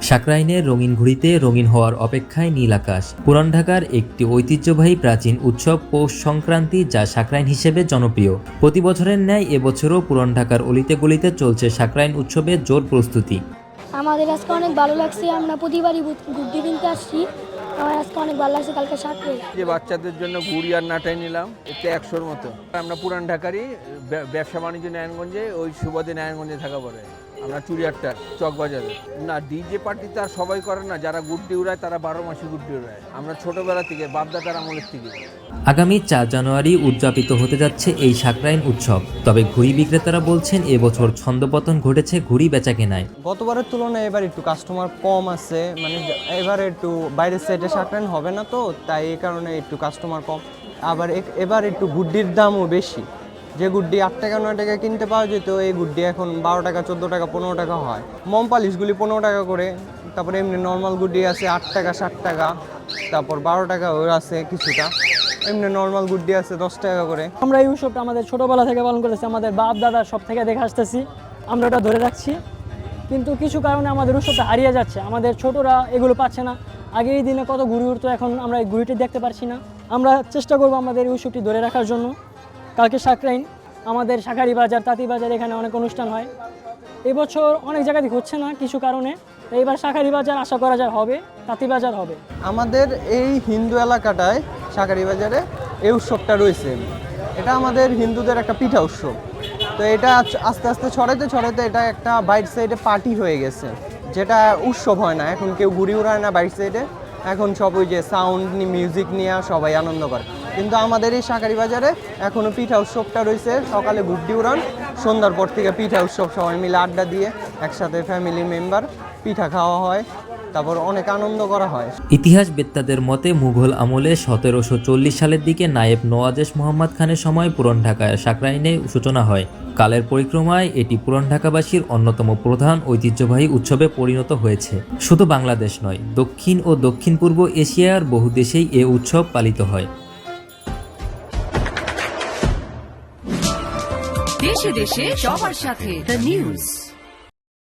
সাকরাইনের রঙিন ঘুড়িতে রঙিন হওয়ার অপেক্ষায় নীল আকাশ। পুরান ঢাকার একটি ঐতিহ্যবাহী প্রাচীন উৎসব পৌষ সংক্রান্তি, যা সাকরাইন হিসেবে জনপ্রিয়। প্রতি বছরের ন্যায় এবছরও পুরান ঢাকার অলিতে গলিতে চলছে সাকরাইন উৎসবের জোর প্রস্তুতি। আমাদের আজকে অনেক ভালো লাগছে, আমরা প্রতিবারই ঘুরতে কিনতে আসছি। আমার আজকে অনেক ভালো লাগছে। কালকে সাকরাইন যে বাচ্চাদের জন্য গুড়ি আর নাটাই নিলাম, এতে 100-র মতো। আমরা পুরান ঢাকারই ব্যবসা বাণিজ্য নারায়ণগঞ্জে, ওই সুবাদে নারায়ণগঞ্জে থাকা পরে আমরা চুড়িয়ারটা চকবাজারে। না, ডিজে পার্টি তো আর সবাই করে না, যারা গুড্ডি উড়ায় তারা 12 মাসে গুড্ডি উড়ায়। আমরা ছোটবেলা থেকে বাপদাদার আমলের থেকে। আগামী 4 জানুয়ারি উদযাপিত হতে যাচ্ছে এই সাকরাইন উৎসব। তবে ঘুড়ি বিক্রেতারা বলছেন এবছর ছন্দপতন ঘটেছে ঘুড়ি বেচা কেনায়। গতবারের তুলনায় এবার একটু কাস্টমার কম আছে, মানে এবার একটু বাইরের সাইডে সাকরাইন হবে না, তো তাই এই কারণে একটু কাস্টমার কম। আবার এবার একটু গুড্ডির দামও বেশি। যে গুড্ডি 8 টাকা 9 টাকা কিনতে পাওয়া যেত, এই গুড্ডি এখন 12 টাকা 14 টাকা 15 টাকা হয়। মম পালিশগুলি 15 টাকা করে, তারপরে এমনি নর্মাল গুড্ডি আছে 8 টাকা 60 টাকা, তারপর 12 টাকা ওর আছে কিছুটা, এমনি নর্মাল গুড্ডি আছে 10 টাকা করে। আমরা এই উৎসবটা আমাদের ছোটোবেলা থেকে পালন করেছি, আমাদের বাপ দাদা সব থেকে দেখে আসতেছি, আমরা ওটা ধরে রাখছি। কিন্তু কিছু কারণে আমাদের উৎসবটা হারিয়ে যাচ্ছে, আমাদের ছোটরা এগুলো পাচ্ছে না। আগে এই দিনে কত ঘুড়ি উঠতো, এখন আমরা এই ঘুড়িটি দেখতে পারছি না। আমরা চেষ্টা করবো আমাদের এই উৎসবটি ধরে রাখার জন্য। কালকে সাকরাইন, আমাদের শাঁখারী বাজার, তাঁতি বাজার, এখানে অনেক অনুষ্ঠান হয়। এবছর অনেক জায়গাতে হচ্ছে না কিছু কারণে, এইবার শাঁখারী বাজার আশা করা যায় হবে, তাঁতি বাজার হবে। আমাদের এই হিন্দু এলাকাটায় শাঁখারী বাজারে এই উৎসবটা রয়েছে। এটা আমাদের হিন্দুদের একটা পিঠা উৎসব। তো এটা আস্তে আস্তে ছড়াইতে এটা একটা বাইট সাইডে পার্টি হয়ে গেছে, যেটা উৎসব হয় না। এখন কেউ ঘুরি উড়ায় না বাইট সাইডে, এখন সব ওই যে সাউন্ড মিউজিক নিয়ে সবাই আনন্দ করে। কিন্তু আমাদের এই শাঁখারী বাজারে এখনও পিঠা উৎসবটা রয়েছে। সকালে গুড্ডি উড়ান, সন্ধ্যার পর থেকে পিঠা উৎসব, সবাই মিলে আড্ডা দিয়ে একসাথে ফ্যামিলি মেম্বার পিঠা খাওয়া হয়, তারপর অনেক আনন্দ করা হয়। ইতিহাসবেত্তাদের মতে মুঘল আমলে 1740 সালের দিকে নায়েব নওয়াজেশ মোহাম্মদ খানের সময় পুরান ঢাকায় সাকরাইনে সূচনা হয়। কালের পরিক্রমায় এটি পুরান ঢাকাবাসীর অন্যতম প্রধান ঐতিহ্যবাহী উৎসবে পরিণত হয়েছে। শুধু বাংলাদেশ নয়, দক্ষিণ ও দক্ষিণ পূর্ব এশিয়ার বহু দেশেই এ উৎসব পালিত হয়। দেশে দেশে সবার সাথে দ্য নিউজ।